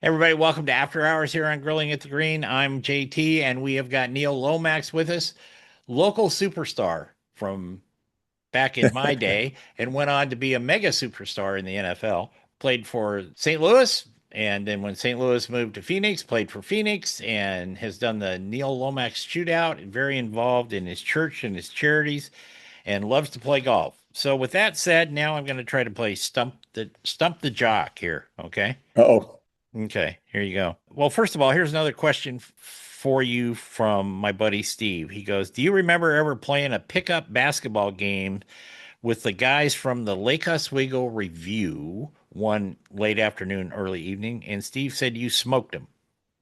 Everybody, welcome to After Hours here on Grilling at the Green. I'm JT, and we have got Neil Lomax with us, local superstar from back in my day, and went on to be a mega superstar in the NFL. Played for St. Louis, and then when St. Louis moved to Phoenix, played for Phoenix, and has done the Neil Lomax shootout. Very involved in his church and his charities, and loves to play golf. So, with that said, now I'm going to try to play stump the jock here. Okay. Oh, Okay, here you go. Well, first of all, here's another question for you from my buddy Steve. He goes, "Do you remember ever playing a pickup basketball game with the guys from the Lake Oswego Review one late afternoon, early evening?" And Steve said you smoked them,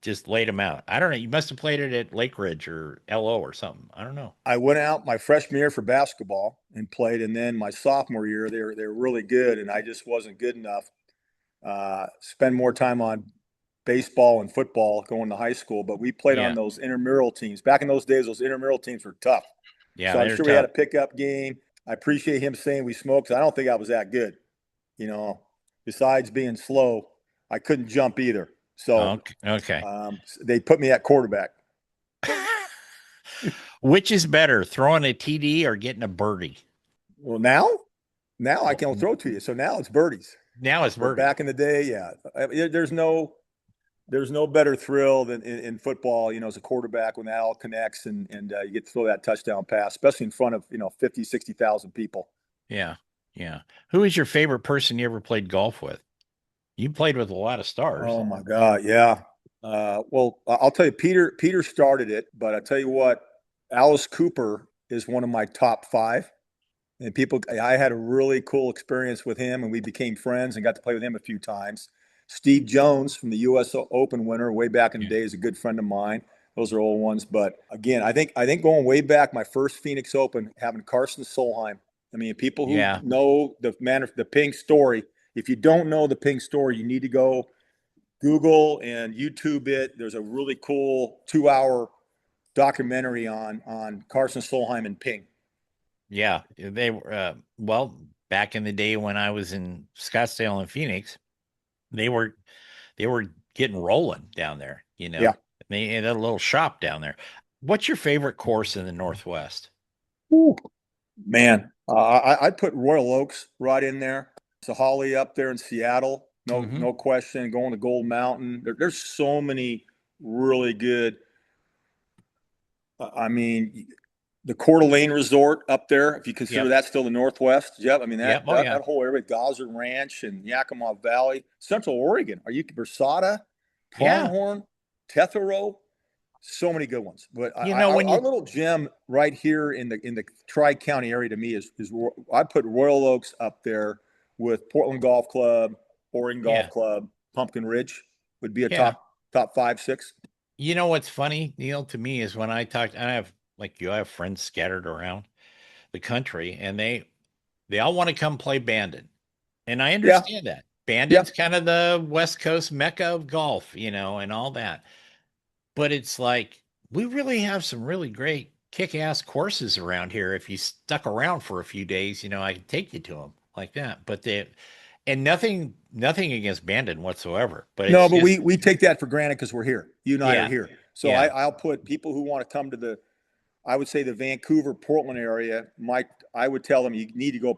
just laid them out. I don't know. You must have played it at Lake Ridge or LO or something. I don't know. I went out my freshman year for basketball and played, and then my sophomore year they were really good, and I just wasn't good enough. Spend more time on baseball and football going to high school, but we played on Yeah, those intramural teams. Back in those days, those intramural teams were tough. yeah, So I'm they're sure we had tough. a pickup game. I appreciate him saying we smoked. I don't think I was that good. You know, besides being slow, I couldn't jump either. So Okay, okay. they put me at quarterback. Which is better, throwing a TD or getting a birdie? Well, now I Well, can throw to you. So now it's birdies. now it's But birdie. back in the day, yeah, there's no better thrill than in football. As a quarterback when that all connects and you get to throw that touchdown pass, especially in front of 50, 60,000 people. Yeah. Yeah. Who is your favorite person you ever played golf with? You played with a lot of stars. Oh my God, yeah. Well, I'll tell you, Peter started it, but I tell you what, Alice Cooper is one of my top five. And I had a really cool experience with him, and we became friends and got to play with him a few times. Steve Jones from the U.S. Open winner way back in the Yeah. day is a good friend of mine. Those are old ones, but again, I think going way back, my first Phoenix Open, having Carson Solheim. I mean, people who Yeah. know the Ping story. If you don't know the Ping story, you need to go Google and YouTube it. There's a really cool 2 hour documentary on Carson Solheim and Ping. Yeah. They were, well, back in the day when I was in Scottsdale and Phoenix, they were, they were getting rolling down there, you Yeah. know. They had a little shop down there. What's your favorite course in the Northwest? Ooh. Man, I'd put Royal Oaks right in there. So Holly up there in Seattle, no Hmm. no question. Going to Gold Mountain, there's so many really good. I mean, the Coeur d'Alene Resort up there, if you consider Yep. that still the Northwest, Jeff. I mean Yep. that Oh, that, yeah. that whole area, Gosser Ranch and Yakima Valley, Central Oregon. Are you Versada, Yeah. Pronghorn, Tethero? So many good ones. But You know, when our you, little gem right here in the Tri County area to me is I put Royal Oaks up there with Portland Golf Club, Oregon Golf yeah. Club, Pumpkin Ridge would be a Yeah. top five, six. You know what's funny, Neil, to me is when I talk, I have, like you, I have friends scattered around the country, and they all want to come play Bandon. And I Yeah, understand that. yeah. Bandon's kind of the West Coast mecca of golf, and all that. But it's like we really have some really great kick-ass courses around here. If you stuck around for a few days, I could take you to them like that. But they and nothing against Bandon whatsoever. But No, it's but just we take that for granted because we're here. You and I are yeah, here. So yeah, I'll put people who want to come to I would say the Vancouver, Portland area. Mike, I would tell them you need to go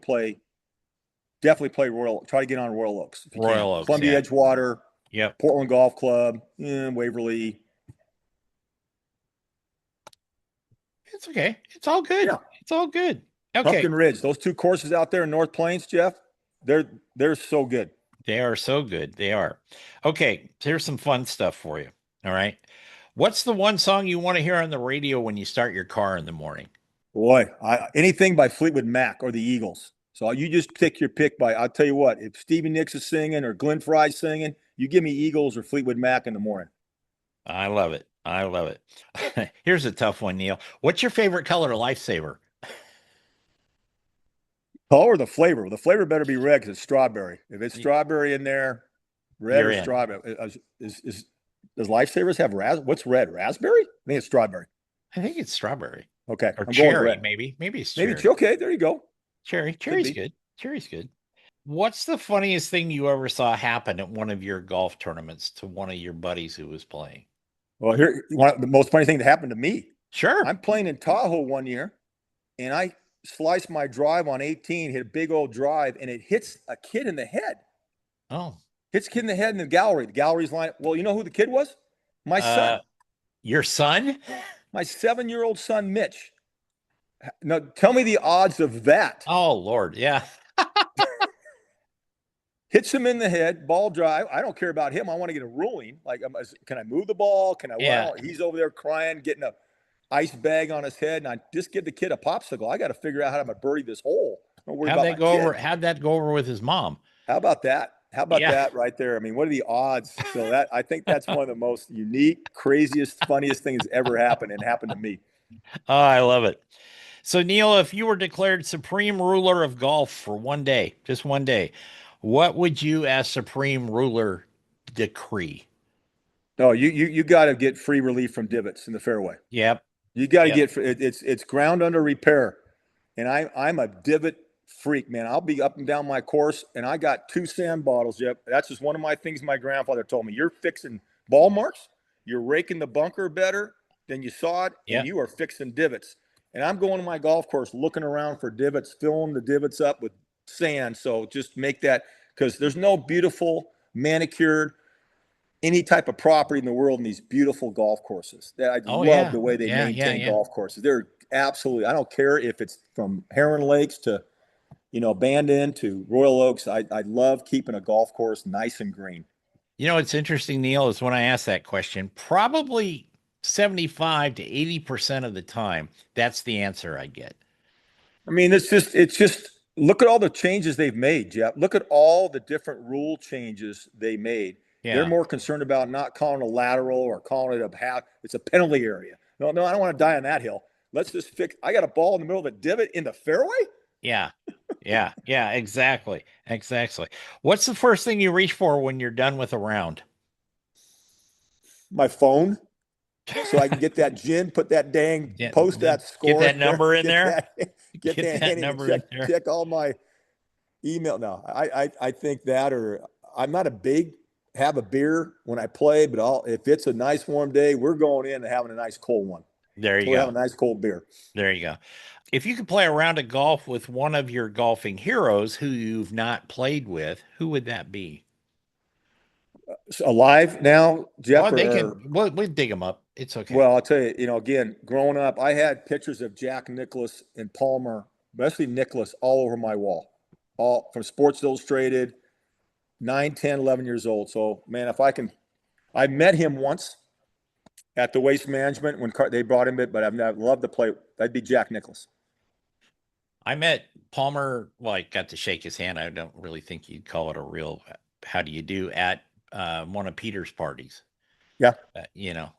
definitely play try to get on Royal Oaks if you can. Royal Oaks, Columbia yeah, Edgewater, yep. Portland Golf Club, Waverly. It's okay. It's all good. Yeah. It's all good. Okay. Pumpkin Ridge. Those two courses out there in North Plains, Jeff, they're they're so good. They are so good. They are. Okay, here's some fun stuff for you. All right. What's the one song you want to hear on the radio when you start your car in the morning? Boy, anything by Fleetwood Mac or the Eagles. So you just pick your pick by. I'll tell you what. If Stevie Nicks is singing or Glenn Fry's singing, you give me Eagles or Fleetwood Mac in the morning. I love it. I love it. Here's a tough one, Neil. What's your favorite color lifesaver? Color or the flavor? The flavor better be red because it's strawberry. If it's Y- strawberry in there, red You're or in. strawberry. Does Lifesavers have What's red? Raspberry? I think it's strawberry. I think it's strawberry Okay, or I'm going with cherry, red. maybe. Maybe it's Maybe cherry. okay. There you go. Cherry. Could Cherry's be. good. Cherry's good. What's the funniest thing you ever saw happen at one of your golf tournaments to one of your buddies who was playing? Well, here, the most funny thing that happened to me. Sure. I'm playing in Tahoe one year, and I sliced my drive on 18, hit a big old drive, and it hits a kid in the head. Oh, Hits a kid in the head in the gallery. The gallery's line. Well, you know who the kid was? My uh, son, your son? my 7-year-old son, Mitch. Now, tell me the odds of that. Oh, Lord. Yeah. Hits him in the head, ball drive. I don't care about him. I want to get a ruling. Like, can I move the ball? Can I? Yeah. Well, he's over there crying, getting a ice bag on his head, and I just give the kid a popsicle. I got to figure out how to birdie this hole. Don't worry How'd about that my go over? kid. How'd that go over with his mom? How about that? How about Yeah. that right there? I mean, what are the odds? So that I think that's one of the most unique, craziest, funniest things ever happened, and happened to me. Oh, I love it. So, Neil, if you were declared supreme ruler of golf for one day, just one day, what would you, as supreme ruler, decree? No, you got to get free relief from divots in the fairway. Yep. You got to Yep. get it's ground under repair, and I'm a divot freak, man. I'll be up and down my course, and I got 2 sand bottles. Yep, that's just one of my things. My grandfather told me, you're fixing ball marks, you're raking the bunker better than you saw it, and Yep. you are fixing divots. And I'm going to my golf course looking around for divots, filling the divots up with sand. So just make that, because there's no beautiful manicured any type of property in the world in these beautiful golf courses. I Oh, love yeah. the way they Yeah. Yeah. maintain Yeah. golf courses. They're absolutely, I don't care if it's from Heron Lakes to, Bandon to Royal Oaks. I love keeping a golf course nice and green. You know, what's interesting, Neil, is when I ask that question, probably 75 to 80% of the time, that's the answer I get. I mean, it's just look at all the changes they've made, Jeff. Look at all the different rule changes they made. They're Yeah. more concerned about not calling a lateral or calling it a half. It's a penalty area. No, no, I don't want to die on that hill. Let's just fix. I got a ball in the middle of a divot in the fairway. Yeah. Yeah. Yeah. Exactly. Exactly. What's the first thing you reach for when you're done with a round? My phone, so I can get that gin, put that dang Yeah. post that Get score in that there, number in there. get Get that that handy to number in there. check all my email. No, I think that, or I'm not a big have a beer when I play, but if it's a nice warm day, we're going in and having a nice cold one. There you We're go. having a nice cold beer. There you go. If you could play a round of golf with one of your golfing heroes who you've not played with, who would that be? Alive now, Jeff, Well, they can. We'll dig them up. It's okay. well, I'll tell you, again, growing up, I had pictures of Jack Nicklaus and Palmer, especially Nicklaus, all over my wall, all from Sports Illustrated, 9, 10, 11 years old. So, man, if I can, I met him once at the Waste Management when they brought him it, but I've loved to play. That'd be Jack Nicklaus. I met Palmer. Well, I got to shake his hand. I don't really think you'd call it a real "how do you do" at one of Peter's parties. Yeah,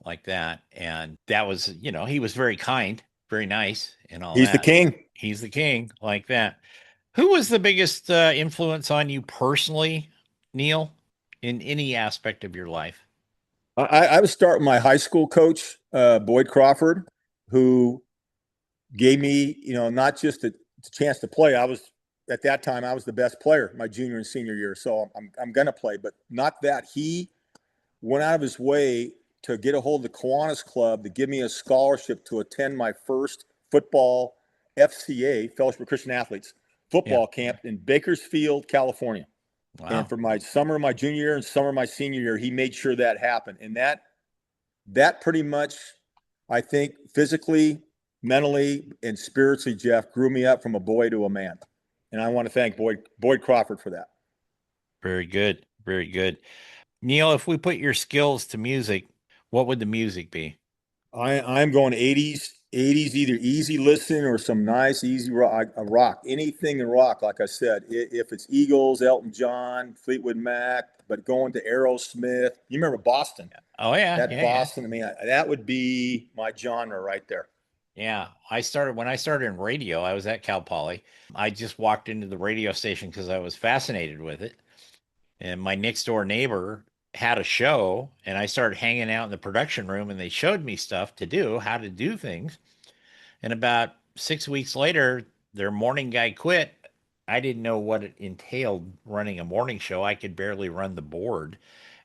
Like that. And that was, he was very kind, very nice, and all he's the that. king. He's the king, like that. Who was the biggest influence on you personally, Neil, in any aspect of your life? I was starting my high school coach, Boyd Crawford, who gave me, not just a chance to play. I was at that time I was the best player my junior and senior year, so I'm gonna play, but not that he went out of his way to get a hold of the Kiwanis Club to give me a scholarship to attend my first football FCA Fellowship of Christian Athletes Yeah. football camp in Bakersfield, California. And Wow. for my summer of my junior year and summer of my senior year, he made sure that happened. And that pretty much, I think, physically, mentally, and spiritually, Jeff, grew me up from a boy to a man. And I want to thank Boyd Crawford for that. Very good. Very good. Neil, if we put your skills to music, what would the music be? I'm going 80s, either easy listen or some nice easy rock, anything in rock. Like I said, if it's Eagles, Elton John, Fleetwood Mac, but going to Aerosmith. You remember Boston? Oh, yeah. That Yeah. Yeah. Boston. I mean, that would be my genre right there. Yeah, when I started in radio, I was at Cal Poly. I just walked into the radio station because I was fascinated with it. And my next door neighbor had a show, and I started hanging out in the production room, and they showed me stuff to do, how to do things. And about 6 weeks later, their morning guy quit, I didn't know what it entailed running a morning show. I could barely run the board.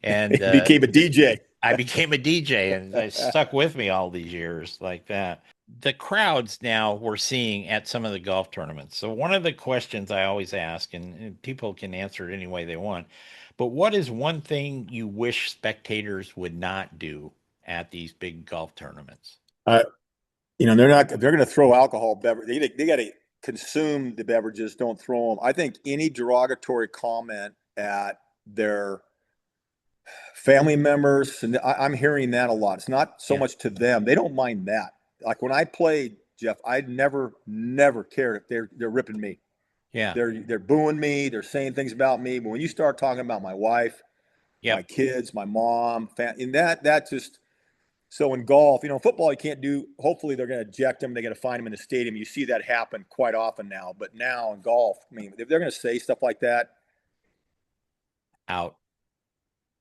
And He became a DJ. I became a DJ and it stuck with me all these years like that. The crowds now we're seeing at some of the golf tournaments. So one of the questions I always ask, and people can answer it any way they want, but what is one thing you wish spectators would not do at these big golf tournaments? Uh, they're not. If they're going to throw alcohol beverage, they got to consume the beverages. Don't throw them. I think any derogatory comment at their family members, and I'm hearing that a lot. It's not so Yeah. much to them; they don't mind that. Like when I played, Jeff, I never cared if they're ripping me. Yeah. They're booing me. They're saying things about me. But when you start talking about my wife, my Yep. kids, my mom, and that just so in golf, football you can't do. Hopefully they're going to eject them. They're going to find them in the stadium. You see that happen quite often now. But now in golf, I mean, if they're going to say stuff like that, Out.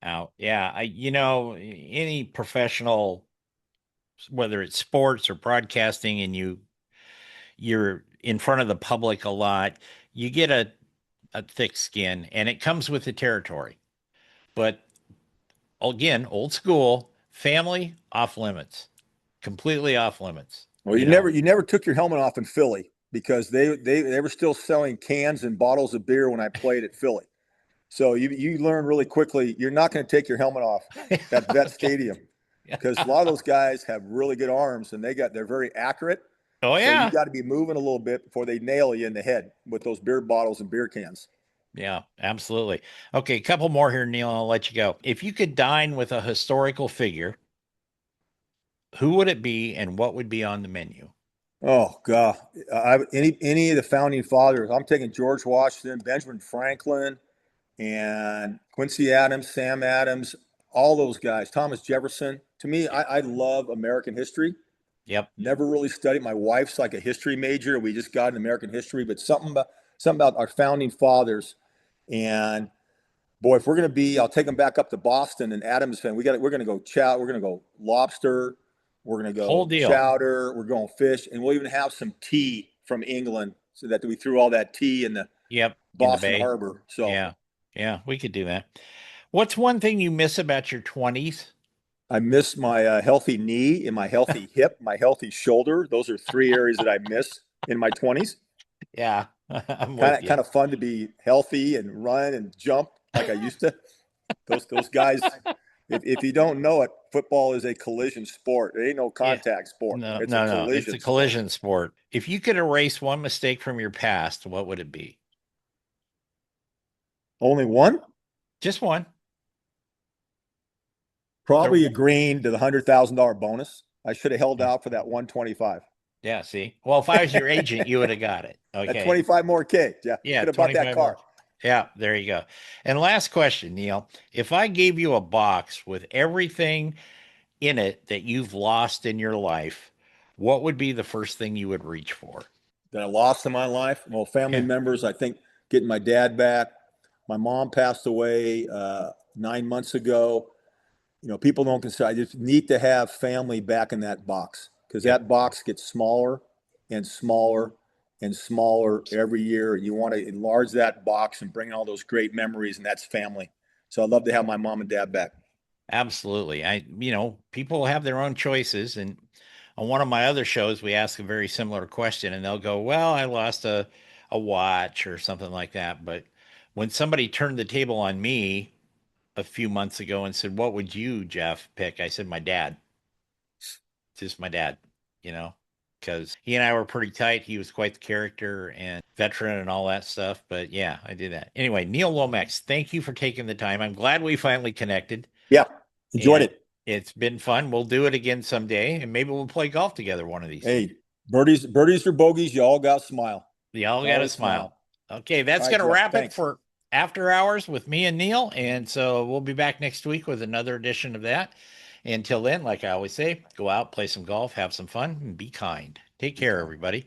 Out. Yeah. Any professional, whether it's sports or broadcasting, and you're in front of the public a lot, you get a thick skin and it comes with the territory. But again, old school, family off limits, completely off limits. well, you never took your helmet off in Philly because they were still selling cans and bottles of beer when I played at Philly. So you learn really quickly you're not going to take your helmet off at Vet Okay. Stadium Yeah. because a lot of those guys have really good arms and they're very accurate. Oh So you yeah. got to be moving a little bit before they nail you in the head with those beer bottles and beer cans. Yeah, absolutely. Okay, a couple more here, Neil, and I'll let you go. If you could dine with a historical figure, who would it be and what would be on the menu? Oh God, any of the founding fathers. I'm taking George Washington, Benjamin Franklin, and Quincy Adams, Sam Adams, all those guys. Thomas Jefferson. To me, I love American history. Yep. Never really studied. My wife's like a history major. We just got in American history, but something about our founding fathers. And boy, if we're gonna be, I'll take them back up to Boston and Adams. Fan. We're gonna go chow. We're gonna go lobster. We're gonna Whole go deal. chowder. We're going fish, and we'll even have some tea from England, so that we threw all that tea in the Yep. In the Boston Bay. Harbor. So Yeah. Yeah, we could do that. What's one thing you miss about your 20s? I miss my healthy knee and my healthy hip, my healthy shoulder. Those are three areas that I miss in my 20s. Yeah, I'm Kind with of you. kind of fun to be healthy and run and jump like I used to. Those guys. If you don't know it, football is a collision sport. It ain't no Yeah. contact sport. No, It's a no, no. It's a collision sport. collision sport. If you could erase one mistake from your past, what would it be? Only one? Just one. Or, Probably agreeing to the $100,000 bonus. I should have held yeah. out for that 125. Yeah, see. Well, if I was your agent, you would have got it. That Okay. 25 more K. Yeah, Yeah, could have bought that 25 more. car. Yeah, there you go. And last question, Neil. If I gave you a box with everything in it that you've lost in your life, what would be the first thing you would reach for? That I lost in my life. Well, family Yeah. members. I think getting my dad back. My mom passed away 9 months ago. People don't consider. I just need to have family back in that box because Yep. that box gets smaller and smaller and smaller every year. You want to enlarge that box and bring in all those great memories, and that's family. So I'd love to have my mom and dad back. Absolutely. People have their own choices. And on one of my other shows, we ask a very similar question, and they'll go, well, I lost a watch or something like that. But when somebody turned the table on me a few months ago and said, what would you, Jeff, pick? I said, my dad, just my dad, you know, because he and I were pretty tight. He was quite the character and veteran and all that stuff. But yeah, I did that. Anyway, Neil Lomax, thank you for taking the time. I'm glad we finally connected. Yeah, enjoyed And it. it's been fun. We'll do it again someday, and maybe we'll play golf together one of these days. Hey, birdies or bogeys, you all got to smile. Y'all got to Always smile. smile. Okay, All that's right, going to Jeff. wrap it Thanks. for After Hours with me and Neil. And so we'll be back next week with another edition of that. Until then, like I always say, go out, play some golf, have some fun, and be kind. Take Be care, kind. everybody.